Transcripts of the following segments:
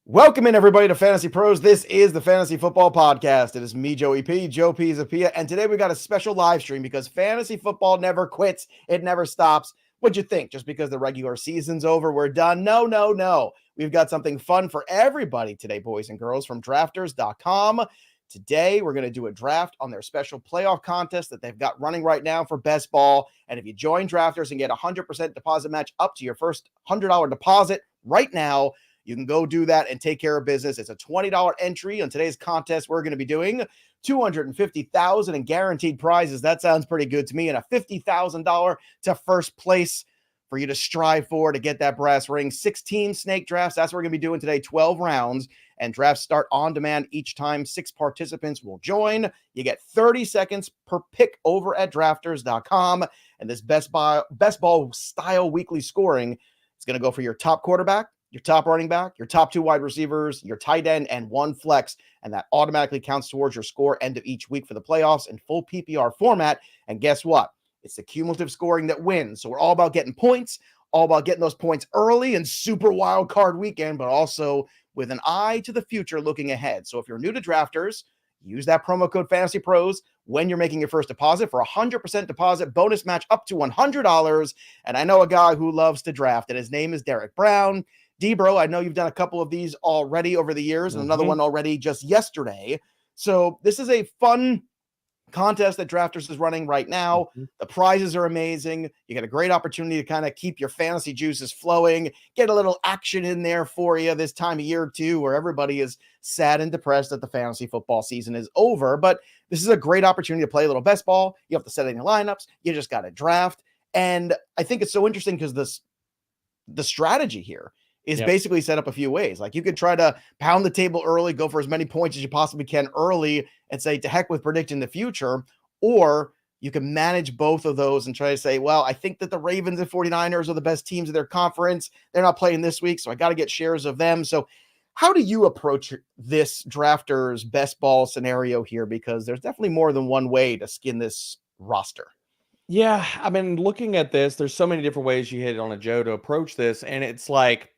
Welcome in, everybody, to Fantasy Pros. This is the Fantasy Football Podcast. It is me, Joey P, Joe P Zapia, and today we got a special live stream because fantasy football never quits. It never stops. What'd you think? Just because the regular season's over, we're done? No. We've got something fun for everybody today, boys and girls, from drafters.com. Today, we're going to do a draft on their special playoff contest that they've got running right now for best ball. And if you join Drafters and get a 100% deposit match up to your first $100 deposit right now, you can go do that and take care of business. It's a $20 entry. On today's contest, we're going to be doing $250,000 in guaranteed prizes. That sounds pretty good to me. And a $50,000 to first place for you to strive for to get that brass ring. 16 snake drafts. That's what we're going to be doing today. 12 rounds. And drafts start on demand each time. 6 participants will join. You get 30 seconds per pick over at drafters.com. And this best ball style weekly scoring is going to go for your top quarterback, your top running back, your top 2 wide receivers, your tight end, and 1 flex. And that automatically counts towards your score end of each week for the playoffs in full PPR format. And guess what? It's the cumulative scoring that wins. So we're all about getting points, all about getting those points early and super wild card weekend, but also with an eye to the future looking ahead. So if you're new to Drafters, use that promo code FantasyPros when you're making your first deposit for a 100% deposit bonus match up to $100. And I know a guy who loves to draft, and his name is Derek Brown. D-Bro, I know you've done a couple of these already over the years and another one already just yesterday. So this is a fun contest that Drafters is running right now. The prizes are amazing. You get a great opportunity to kind of keep your fantasy juices flowing, get a little action in there for you this time of year too, where everybody is sad and depressed that the fantasy football season is over. But this is a great opportunity to play a little best ball. You have to set in your lineups. You just got to draft. And I think it's so interesting because the strategy here is basically set up a few ways. Like you could try to pound the table early, go for as many points as you possibly can early and say, to heck with predicting the future. Or you can manage both of those and try to say, well, I think that the Ravens and 49ers are the best teams of their conference. They're not playing this week, so I got to get shares of them. So how do you approach this drafters best ball scenario here? Because there's definitely more than one way to skin this roster. Yeah, I mean, looking at this, there's so many different ways you hit it on a Joe to approach this. And it's like,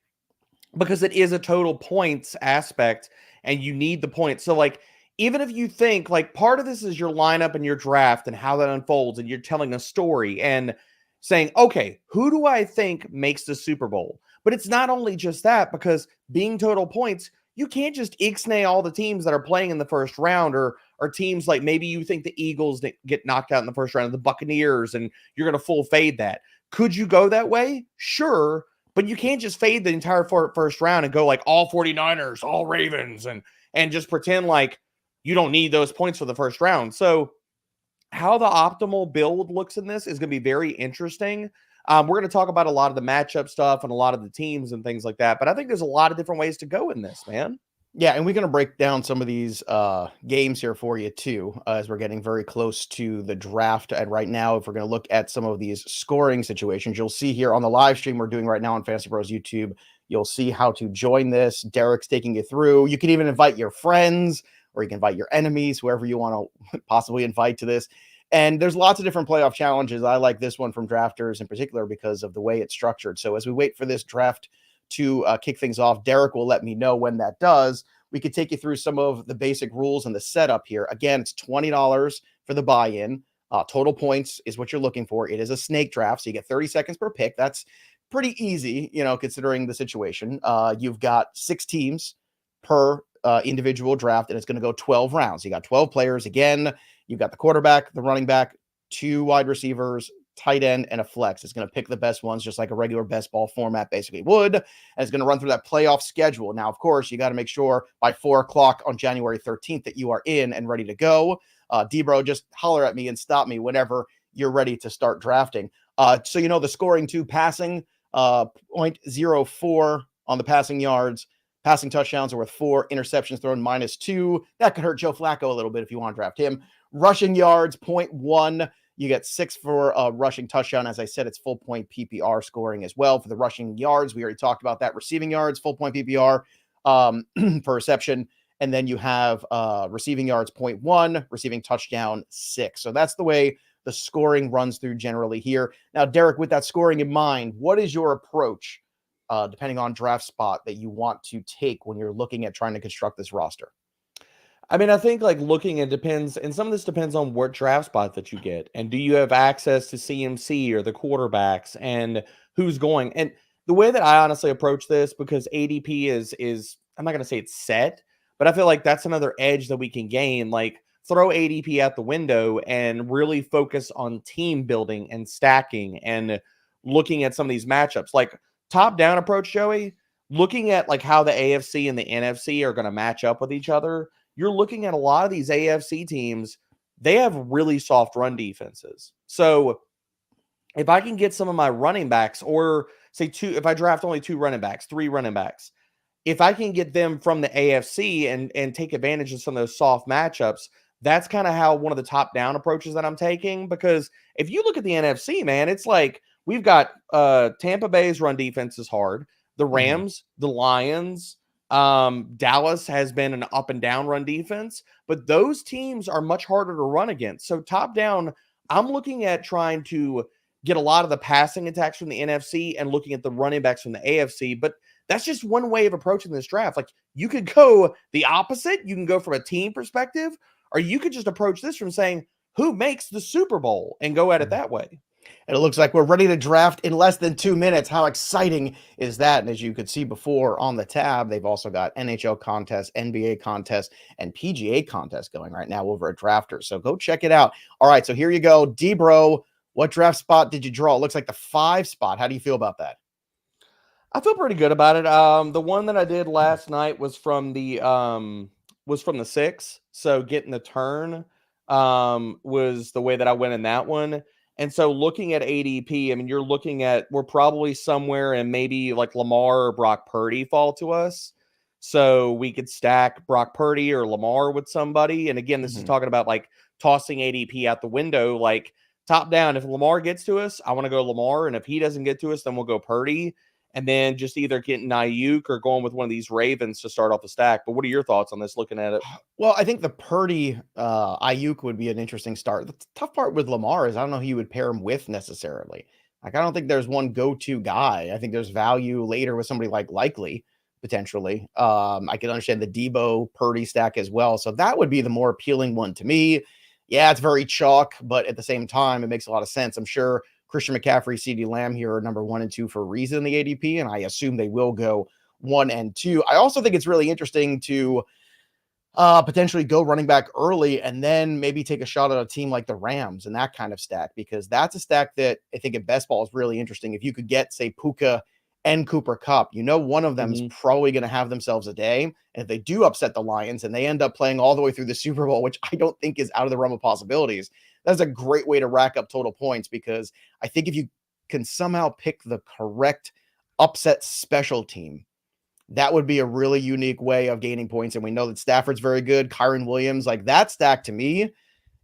because it is a total points aspect and you need the points. So like, even if you think like part of this is your lineup and your draft and how that unfolds and you're telling a story and saying, okay, who do I think makes the Super Bowl? But it's not only just that, because being total points, you can't just ixnay all the teams that are playing in the first round or teams like maybe you think the Eagles get knocked out in the first round of the Buccaneers and you're going to full fade that. Could you go that way? Sure. But you can't just fade the entire first round and go like all 49ers, all Ravens, and just pretend like you don't need those points for the first round. So how the optimal build looks in this is going to be very interesting. We're going to talk about a lot of the matchup stuff and a lot of the teams and things like that. But I think there's a lot of different ways to go in this, man. Yeah, and we're going to break down some of these games here for you, too, as we're getting very close to the draft. And right now, if we're going to look at some of these scoring situations, you'll see here on the live stream we're doing right now on Fantasy Pros YouTube, you'll see how to join this. Derek's taking you through. You can even invite your friends, or you can invite your enemies, whoever you want to possibly invite to this. And there's lots of different playoff challenges. I like this one from Drafters in particular because of the way it's structured. So as we wait for this draft to kick things off, Derek will let me know when that does. We could take you through some of the basic rules and the setup here. Again, it's $20 for the buy-in. Total points is what you're looking for. It is a snake draft, so you get 30 seconds per pick. That's pretty easy, considering the situation. You've got 6 teams per individual draft, and it's going to go 12 rounds. You got 12 players. Again, you've got the quarterback, the running back, 2 wide receivers, tight end, and a flex. It's going to pick the best ones, just like a regular best ball format basically would. And it's going to run through that playoff schedule. Now, of course, you got to make sure by 4 o'clock on January 13th that you are in and ready to go. D-Bro, just holler at me and stop me whenever you're ready to start drafting. So, the scoring too, passing 0.04 on the passing yards. Passing touchdowns are worth 4. Interceptions thrown -2. That could hurt Joe Flacco a little bit if you want to draft him. Rushing yards, 0.1. You get 6 for a rushing touchdown. As I said, it's full point PPR scoring as well for the rushing yards. We already talked about that. Receiving yards, full point PPR for reception. And then you have receiving yards, 0.1, receiving touchdown, 6. So that's the way the scoring runs through generally here. Now, Derek, with that scoring in mind, what is your approach depending on draft spot, that you want to take when you're looking at trying to construct this roster? I mean, I think like looking, it depends, and some of this depends on what draft spot that you get, and do you have access to CMC or the quarterbacks, and who's going. And the way that I honestly approach this, because ADP is I'm not going to say it's set, but I feel like that's another edge that we can gain. Like throw ADP out the window and really focus on team building and stacking and looking at some of these matchups. Like top down approach, Joey, looking at like how the AFC and the NFC are going to match up with each other. You're looking at a lot of these AFC teams, they have really soft run defenses. So if I can get some of my running backs, or say if I draft only 2 running backs, 3 running backs, if I can get them from the AFC and take advantage of some of those soft matchups, that's kind of how one of the top down approaches that I'm taking. Because if you look at the NFC, man, it's like we've got Tampa Bay's run defense is hard. The Rams, the Lions, Dallas has been an up and down run defense, but those teams are much harder to run against. So top down, I'm looking at trying to get a lot of the passing attacks from the NFC and looking at the running backs from the AFC. But that's just one way of approaching this draft. Like you could go the opposite. You can go from a team perspective, or you could just approach this from saying, who makes the Super Bowl, and go at it that way. And it looks like we're ready to draft in less than 2 minutes. How exciting is that? And as you could see before on the tab, they've also got NHL contests, NBA contests, and PGA contests going right now over at Drafters. So go check it out. All right, so here you go. D-Bro, what draft spot did you draw? It looks like the 5 spot. How do you feel about that? I feel pretty good about it. The one that I did last night was from the 6. So getting the turn was the way that I went in that one. And so looking at ADP, I mean, you're looking at, we're probably somewhere and maybe like Lamar or Brock Purdy fall to us. So we could stack Brock Purdy or Lamar with somebody. And again, this is talking about like tossing ADP out the window, like top down. If Lamar gets to us, I want to go Lamar. And if he doesn't get to us, then we'll go Purdy. And then just either getting Ayuk or going with one of these Ravens to start off the stack. But what are your thoughts on this, looking at it? Well, I think the Purdy Ayuk would be an interesting start. The tough part with Lamar is I don't know who you would pair him with necessarily. Like, I don't think there's one go-to guy. I think there's value later with somebody like Likely, potentially. I can understand the Debo Purdy stack as well. So that would be the more appealing one to me. Yeah, it's very chalk, but at the same time, it makes a lot of sense. I'm sure Christian McCaffrey, CeeDee Lamb here are number 1 and 2 for a reason in the ADP, and I assume they will go 1 and 2. I also think it's really interesting to potentially go running back early and then maybe take a shot at a team like the Rams and that kind of stack, because that's a stack that I think in best ball is really interesting. If you could get, say, Puka and Cooper Kupp, you know, one of them is probably going to have themselves a day. And if they do upset the Lions and they end up playing all the way through the Super Bowl, which I don't think is out of the realm of possibilities, that's a great way to rack up total points, because I think if you can somehow pick the correct upset special team, that would be a really unique way of gaining points. And we know that Stafford's very good. Kyron Williams, like that stack to me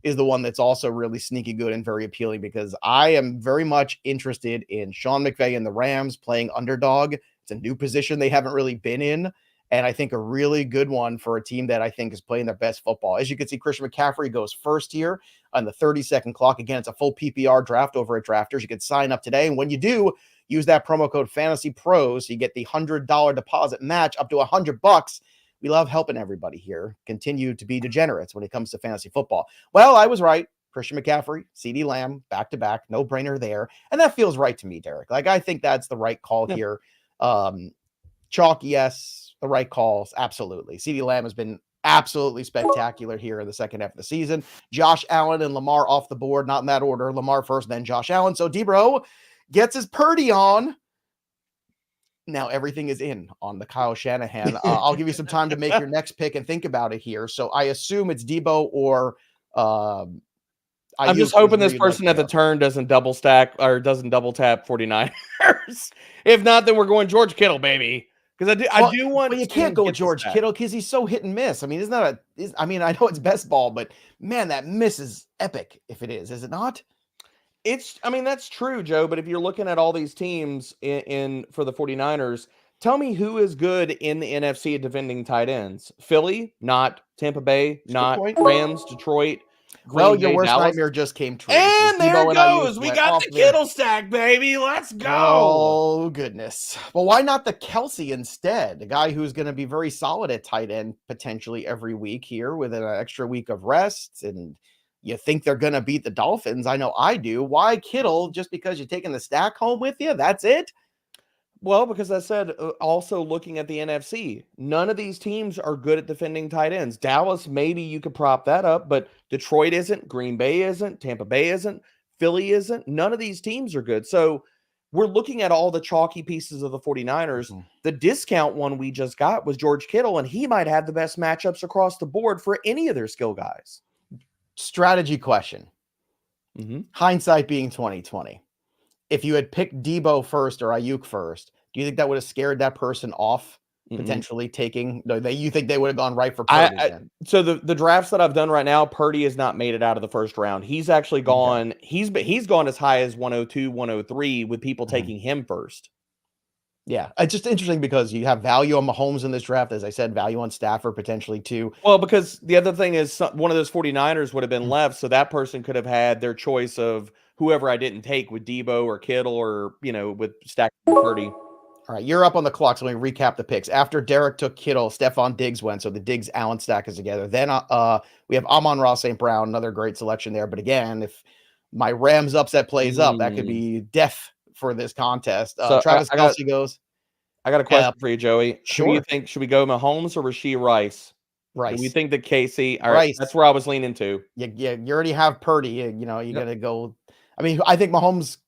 is the one that's also really sneaky good and very appealing, because I am very much interested in Sean McVay and the Rams playing underdog. It's a new position they haven't really been in. And I think a really good one for a team that I think is playing their best football. As you can see, Christian McCaffrey goes first here on the 30-second clock. Again, it's a full PPR draft over at Drafters. You can sign up today. And when you do, use that promo code FantasyPros so you get the $100 deposit match up to $100. We love helping everybody here continue to be degenerates when it comes to fantasy football. Well, I was right. Christian McCaffrey, CeeDee Lamb, back-to-back, no-brainer there. And that feels right to me, Derek. Like, I think that's the right call here. Chalk, yes. The right calls, absolutely. CeeDee Lamb has been absolutely spectacular here in the second half of the season. Josh Allen and Lamar off the board, not in that order. Lamar first, then Josh Allen. So D-Bro gets his Purdy on. Now everything is in on the Kyle Shanahan. I'll give you some time to make your next pick and think about it here. So I assume it's Debo or I'm just hoping this person at the turn doesn't double stack or doesn't double tap 49ers. If not, then we're going George Kittle, baby. Because I do want. But you can't go with George Kittle because he's so hit and miss. I mean, I mean, I know it's best ball, but man, that miss is epic. If it is it not? I mean, that's true, Joe. But if you're looking at all these teams in for the 49ers, tell me who is good in the NFC at defending tight ends. Philly, not Tampa Bay, not Rams, Detroit. Well, Green your Bay, worst Dallas. nightmare just came true. And there Debo it and Ayuk goes. We went got off the their. Kittle stack, baby. Let's go. Oh, goodness. Well, why not the Kelsey instead? The guy who's going to be very solid at tight end potentially every week here with an extra week of rest. And you think they're going to beat the Dolphins? I know I do. Why Kittle? Just because you're taking the stack home with you? That's it? Well, because I said also looking at the NFC, none of these teams are good at defending tight ends. Dallas, maybe you could prop that up, but Detroit isn't, Green Bay isn't, Tampa Bay isn't, Philly isn't. None of these teams are good. So we're looking at all the chalky pieces of the 49ers. Mm-hmm. The discount one we just got was George Kittle, and he might have the best matchups across the board for any of their skill guys. Strategy question. Mm-hmm. Hindsight being 2020. If you had picked Debo first or Ayuk first, do you think that would have scared that person off potentially taking? No, you think they would have gone right for Purdy then? So the drafts that I've done right now, Purdy has not made it out of the first round. He's actually gone. Okay. He's gone as high as 102, 103 with people taking him first. Yeah, it's just interesting because you have value on Mahomes in this draft. As I said, value on Stafford potentially too. Well, because the other thing is one of those 49ers would have been left, so that person could have had their choice of whoever I didn't take with Debo or Kittle or, with Stack Purdy. All right, you're up on the clock, so let me recap the picks. After Derek took Kittle, Stephon Diggs went, so the Diggs-Allen stack is together. Then we have Amon-Ra St. Brown, another great selection there. But again, if my Rams upset plays up, that could be death for this contest. So Travis Kelce goes. I got a question for you, Joey. Sure. Who do you think? Should we go Mahomes or Rashee Rice? Rice. Do we think that Casey? All right, that's where I was leaning to. You already have Purdy. You got to go. I mean, I think Mahomes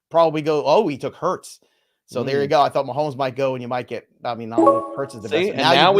probably go. Oh, he took Hurts. So there you go. I thought Mahomes might go, and you might get. I mean, Hurts is the best. And now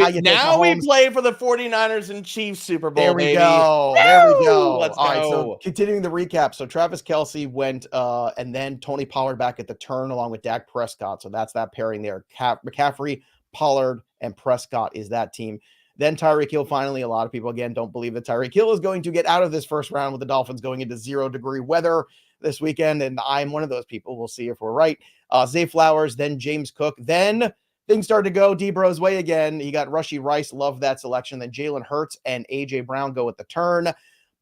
we play for the 49ers and Chiefs Super Bowl. There we baby. go. Woo! There we go. Let's All go. right. So continuing the recap. So Travis Kelce went, and then Tony Pollard back at the turn along with Dak Prescott. So that's that pairing there. McCaffrey, Pollard, and Prescott is that team. Then Tyreek Hill. Finally, a lot of people again don't believe that Tyreek Hill is going to get out of this first round with the Dolphins going into 0-degree weather this weekend, and I'm one of those people. We'll see if we're right. Zay Flowers, then James Cook. Then things started to go Debro's way again. He got Rashee Rice. Love that selection. Then Jalen Hurts and A.J. Brown go at the turn.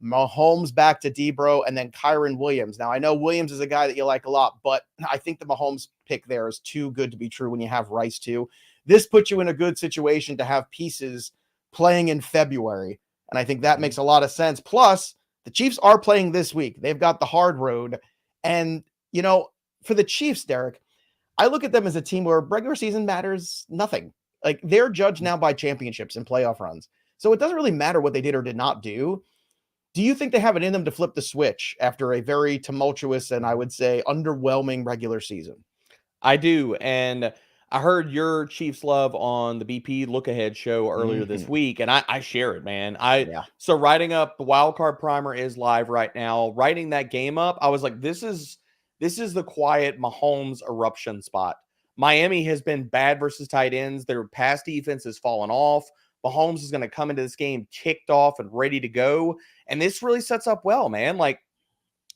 Mahomes back to Debro, and then Kyron Williams. Now, I know Williams is a guy that you like a lot, but I think the Mahomes pick there is too good to be true when you have Rice too. This puts you in a good situation to have pieces playing in February, and I think that makes a lot of sense. Plus, the Chiefs are playing this week. They've got the hard road. And, for the Chiefs, Derek, I look at them as a team where regular season matters nothing. Like, they're judged now by championships and playoff runs. So it doesn't really matter what they did or did not do. Do you think they have it in them to flip the switch after a very tumultuous and I would say underwhelming regular season? I do. And I heard your Chiefs love on the BP Look Ahead show earlier this week, and I share it, man. So writing up the wild card primer is live right now. Writing that game up, I was like, this is the quiet Mahomes eruption spot. Miami has been bad versus tight ends. Their pass defense has fallen off. Mahomes is going to come into this game kicked off and ready to go, and this really sets up well, man. Like,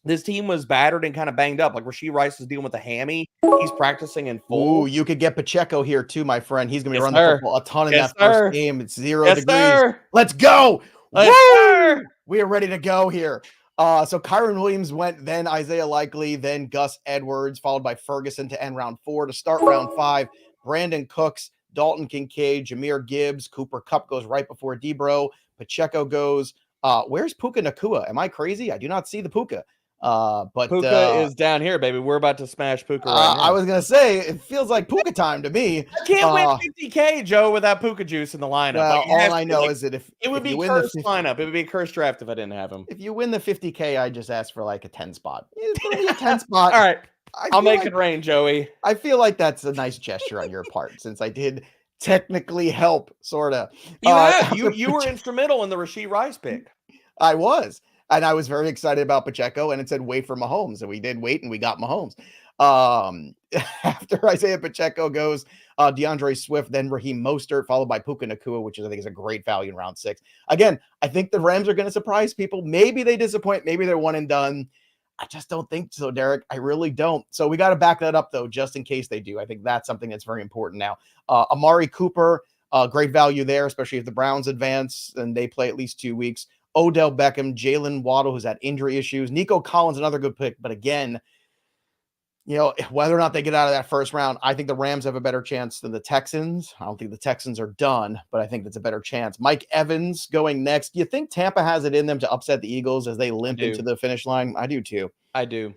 this team was battered and kind of banged up. Like, Rashee Rice is dealing with a hammy. He's practicing in full. Ooh, you could get Pacheco here too, my friend. He's going to be running the football a ton in that first game. It's 0 degrees. Sir. Let's go. Woo! We are ready to go here. So Kyron Williams went, then Isaiah Likely, then Gus Edwards, followed by Ferguson to end round 4. To start round 5, Brandon Cooks, Dalton Kincaid, Jahmyr Gibbs, Cooper Kupp goes right before Debro. Pacheco goes. Where's Puka Nacua? Am I crazy? I do not see the Puka. But Puka is down here, baby. We're about to smash Puka right now. I was gonna say it feels like Puka time to me. I can't win 50K, Joe, without Puka juice in the lineup. Well, all I know is that if it would be cursed lineup, it would be a cursed draft if I didn't have him. If you win the 50K, I just ask for like a 10 spot. It's gonna be a 10 spot. All right, I'll make it rain, Joey. I feel like that's a nice gesture on your part, since I did technically help, sorta. You were instrumental in the Rashee Rice pick. I was. And I was very excited about Pacheco, and it said wait for Mahomes, and we did wait, and we got Mahomes. After Isaiah Pacheco goes, DeAndre Swift, then Raheem Mostert, followed by Puka Nacua, which I think is a great value in round 6. Again, I think the Rams are going to surprise people. Maybe they disappoint. Maybe they're one and done. I just don't think so, Derek. I really don't. So we got to back that up, though, just in case they do. I think that's something that's very important now. Amari Cooper, great value there, especially if the Browns advance and they play at least 2 weeks. Odell Beckham, Jalen Waddle, who's had injury issues. Nico Collins, another good pick. But again, whether or not they get out of that first round, I think the Rams have a better chance than the Texans. I don't think the Texans are done, but I think that's a better chance. Mike Evans going next. Do you think Tampa has it in them to upset the Eagles as they limp into the finish line? I do too. I do.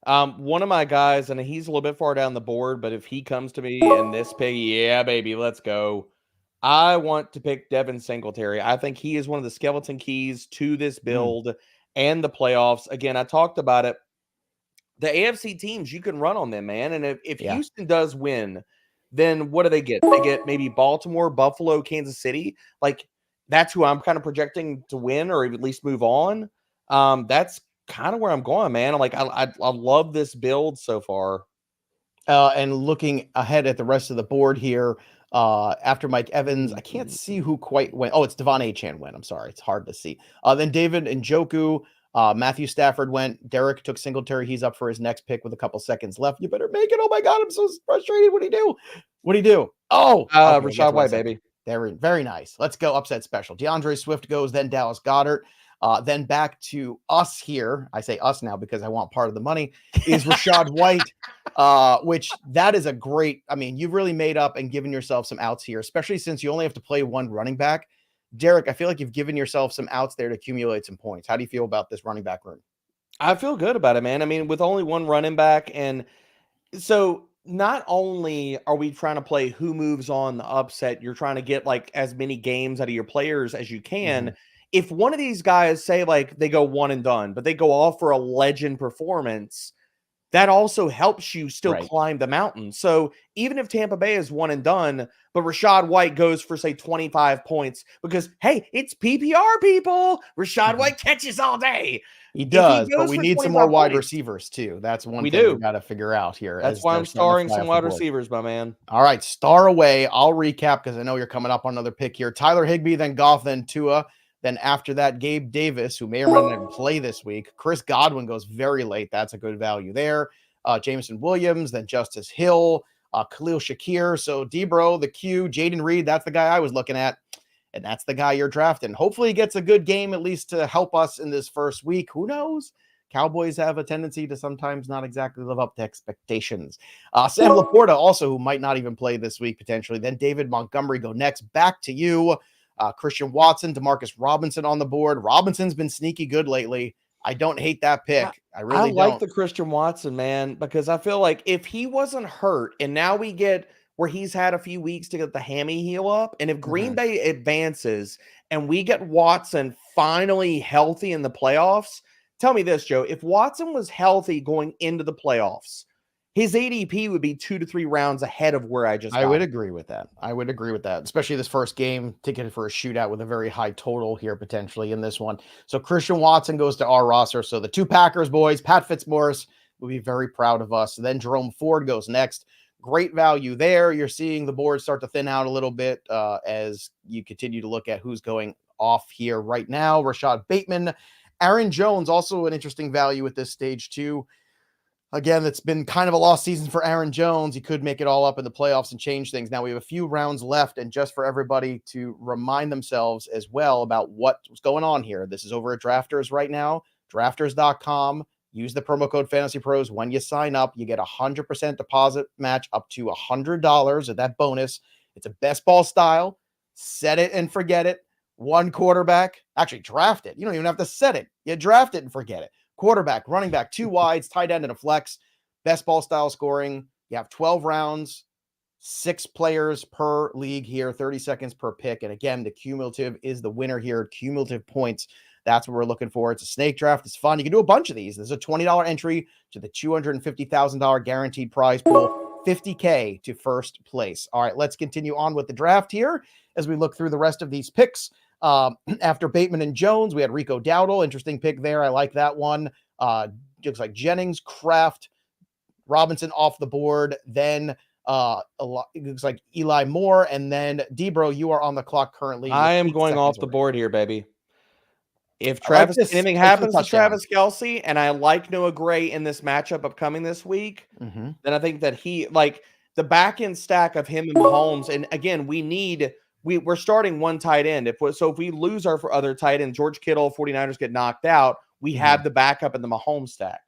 One of my guys, and he's a little bit far down the board, but if he comes to me in this pick, yeah, baby, let's go. I want to pick Devin Singletary. I think he is one of the skeleton keys to this build and the playoffs. Again, I talked about it. The AFC teams, you can run on them, man. And if Houston does win, then what do they get? They get maybe Baltimore, Buffalo, Kansas City. Like, that's who I'm kind of projecting to win or at least move on. That's kind of where I'm going, man. I'm like, I love this build so far. And looking ahead at the rest of the board here, after Mike Evans, I can't see who quite went. Oh, it's Devon Achane went. I'm sorry. It's hard to see. Then David Njoku, Matthew Stafford went. Derek took Singletary. He's up for his next pick with a couple seconds left. You better make it. Oh my God, I'm so frustrated. What do you do? Oh, okay, Rashad White, baby. Very nice. Let's go upset special. DeAndre Swift goes, then Dallas Goedert. Then back to us here. I say us now because I want part of the money. Is Rashad White, which that is a great. I mean, you've really made up and given yourself some outs here, especially since you only have to play one running back. Derek, I feel like you've given yourself some outs there to accumulate some points. How do you feel about this running back room? I feel good about it, man. I mean, with only one running back, and so not only are we trying to play who moves on the upset, you're trying to get like as many games out of your players as you can. Mm-hmm. If one of these guys say like they go one and done, but they go off for a legend performance, that also helps you still climb the mountain. So even if Tampa Bay is one and done, but Rashad White goes for say 25 points because, hey, it's PPR people. Rashad White catches all day. He does, but we need some more wide receivers too. That's one thing we got to figure out here. That's why I'm starring some wide receivers, my man. All right, star away. I'll recap because I know you're coming up on another pick here. Tyler Higbee, then Goff, then Tua. Then after that, Gabe Davis, who may or may not play this week. Chris Godwin goes very late. That's a good value there. Jameson Williams, then Justice Hill, Khalil Shakir. So Debro, the Q, Jaden Reed, that's the guy I was looking at. And that's the guy you're drafting. Hopefully he gets a good game, at least to help us in this first week. Who knows? Cowboys have a tendency to sometimes not exactly live up to expectations. Sam Laporta also, who might not even play this week potentially. Then David Montgomery go next. Back to you. Christian Watson, Demarcus Robinson on the board. Robinson's been sneaky good lately. I don't hate that pick. I really like the Christian Watson, man, because I feel like if he wasn't hurt and now we get where he's had a few weeks to get the hammy heal up, and if Green Bay advances and we get Watson finally healthy in the playoffs, tell me this, Joe, if Watson was healthy going into the playoffs, his ADP would be 2 to 3 rounds ahead of where I would agree with that. I would agree with that, especially this first game, ticketed for a shootout with a very high total here potentially in this one. So Christian Watson goes to our roster. So the two Packers boys, Pat Fitzmaurice, will be very proud of us. Then Jerome Ford goes next. Great value there. You're seeing the board start to thin out a little bit as you continue to look at who's going off here right now. Rashad Bateman, Aaron Jones, also an interesting value at this stage too. Again, it's been kind of a lost season for Aaron Jones. He could make it all up in the playoffs and change things. Now we have a few rounds left, and just for everybody to remind themselves as well about what's going on here. This is over at Drafters right now, drafters.com. Use the promo code FantasyPros when you sign up. You get a 100% deposit match up to $100 of that bonus. It's a best ball style. Set it and forget it. One quarterback. Actually, draft it. You don't even have to set it. You draft it and forget it. Quarterback, running back, 2 wides, tight end, and a flex. Best ball style scoring. You have 12 rounds, 6 players per league here, 30 seconds per pick. And again, the cumulative is the winner here. Cumulative points. That's what we're looking for. It's a snake draft. It's fun. You can do a bunch of these. There's a $20 entry to the $250,000 guaranteed prize pool, $50K to first place. All right, let's continue on with the draft here as we look through the rest of these picks. After Bateman and Jones, we had Rico Dowdle. Interesting pick there. I like that one. Looks like Jennings, Kraft, Robinson off the board. Then it looks like Eli Moore. And then Debro, you are on the clock currently. I am going off the board here, baby. If anything happens to Travis Kelce, and I like Noah Gray in this matchup upcoming this week, then I think that he, like, the back end stack of him and Mahomes, and again, we need we're starting one tight end. If we lose our other tight end, George Kittle, 49ers get knocked out, we have the backup in the Mahomes stack.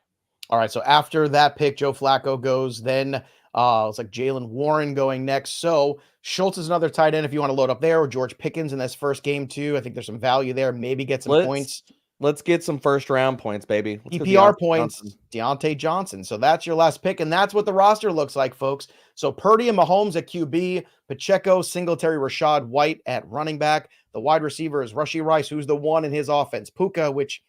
All right, so after that pick, Joe Flacco goes. Then it's like Jalen Warren going next. So Schultz is another tight end if you want to load up there, or George Pickens in this first game too. I think there's some value there. Maybe get some points. Let's get some first round points, baby. PPR points, Deontay Johnson. So that's your last pick, and that's what the roster looks like, folks. So Purdy and Mahomes at QB, Pacheco, Singletary, Rashad White at running back. The wide receiver is Rashee Rice, who's the one in his offense. Puka, which,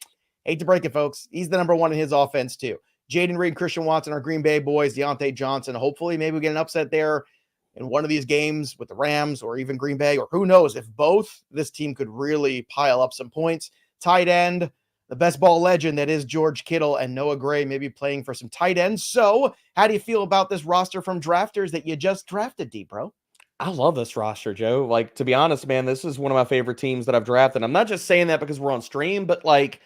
hate to break it, folks, he's the number one in his offense too. Jaden Reed, Christian Watson, our Green Bay boys, Deontay Johnson. Hopefully, maybe we get an upset there in one of these games with the Rams or even Green Bay, or who knows, if both, this team could really pile up some points. Tight end, the best ball legend that is George Kittle, and Noah Gray maybe playing for some tight ends. So how do you feel about this roster from drafters that you just drafted, D, bro? I love this roster, Joe. Like, to be honest, man, this is one of my favorite teams that I've drafted. I'm not just saying that because we're on stream, but like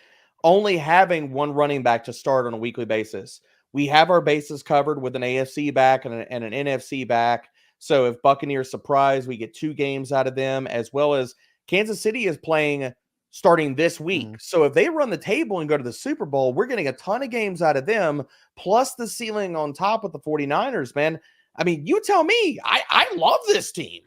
only having one running back to start on a weekly basis. We have our bases covered with an AFC back and an NFC back. So if Buccaneers surprise, we get 2 games out of them, as well as Kansas City is playing starting this week. So if they run the table and go to the Super Bowl, we're getting a ton of games out of them, plus the ceiling on top of the 49ers, man. I mean, you tell me. I love this team.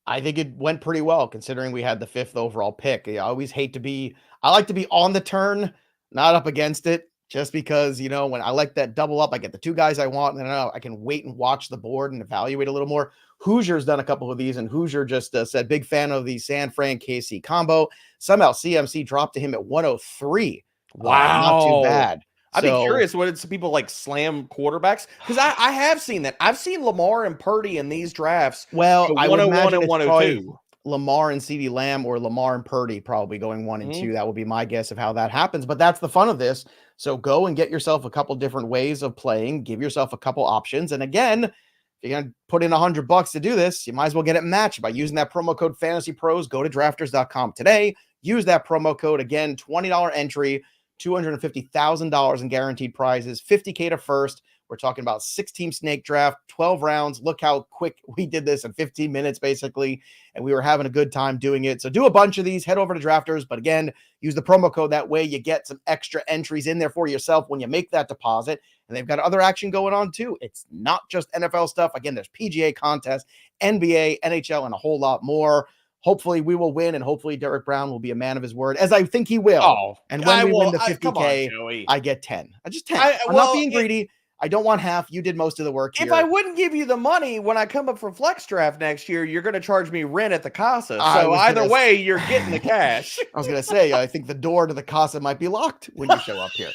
I think it went pretty well considering we had the 5th overall pick. I like to be on the turn, not up against it, just because, when I like that double up, I get the 2 guys I want, and I can wait and watch the board and evaluate a little more. Hoosier's done a couple of these, and Hoosier just said, big fan of the San Fran KC combo. Somehow CMC dropped to him at 103. Wow. Not too bad. I'd be curious what it's people like slam quarterbacks, because I have seen that. I've seen Lamar and Purdy in these drafts. Well, I would imagine and 102. Lamar and CeeDee Lamb, or Lamar and Purdy probably going 1 and 2. That would be my guess of how that happens. But that's the fun of this. So go and get yourself a couple different ways of playing. Give yourself a couple options. And again, if you're going to put in $100 to do this, you might as well get it matched by using that promo code FantasyPros. Go to drafters.com today. Use that promo code. Again, $20 entry. $250,000 in guaranteed prizes, $50K to first. We're talking about 6-team snake draft, 12 rounds. Look how quick we did this in 15 minutes, basically. And we were having a good time doing it. So do a bunch of these, head over to Drafters. But again, use the promo code. That way you get some extra entries in there for yourself when you make that deposit. And they've got other action going on too. It's not just NFL stuff. Again, there's PGA contests, NBA, NHL, and a whole lot more. Hopefully we will win, and hopefully Derek Brown will be a man of his word, as I think he will. Oh, and when we win the 50K, I get 10. I just 10. I'm not being greedy. I don't want half. You did most of the work here. If I wouldn't give you the money when I come up for Flex Draft next year, you're going to charge me rent at the Casa. So either way, you're getting the cash. I was going to say, I think the door to the Casa might be locked when you show up here.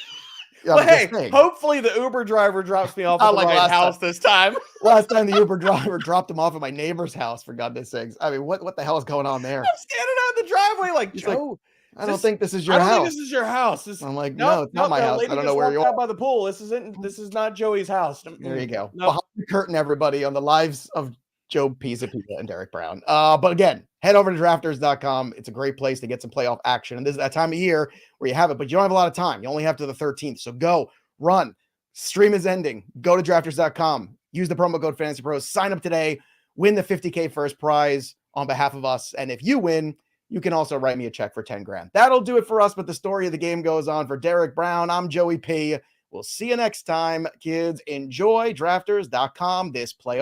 Well, hey, hopefully the Uber driver drops me off at the right house this time. Last time the Uber driver dropped him off at my neighbor's house, for goodness sakes. I mean, what the hell is going on there? I'm standing out in the driveway like, Joe, I don't think this is your house. I don't think this is your house. I'm like, no, it's not my house. I don't know where you are. By the pool. This is not Joey's house. There you go. Behind the curtain, everybody, on the lives of Joe Pizza and Derek Brown. But again, head over to drafters.com. It's a great place to get some playoff action. And this is that time of year where you have it, but you don't have a lot of time. You only have to the 13th. So go, run. Stream is ending. Go to drafters.com. Use the promo code FantasyPros. Sign up today. Win the 50K first prize on behalf of us. And if you win, you can also write me a check for 10 grand. That'll do it for us, but the story of the game goes on. For Derek Brown, I'm Joey P. We'll see you next time, kids. Enjoy drafters.com this playoff.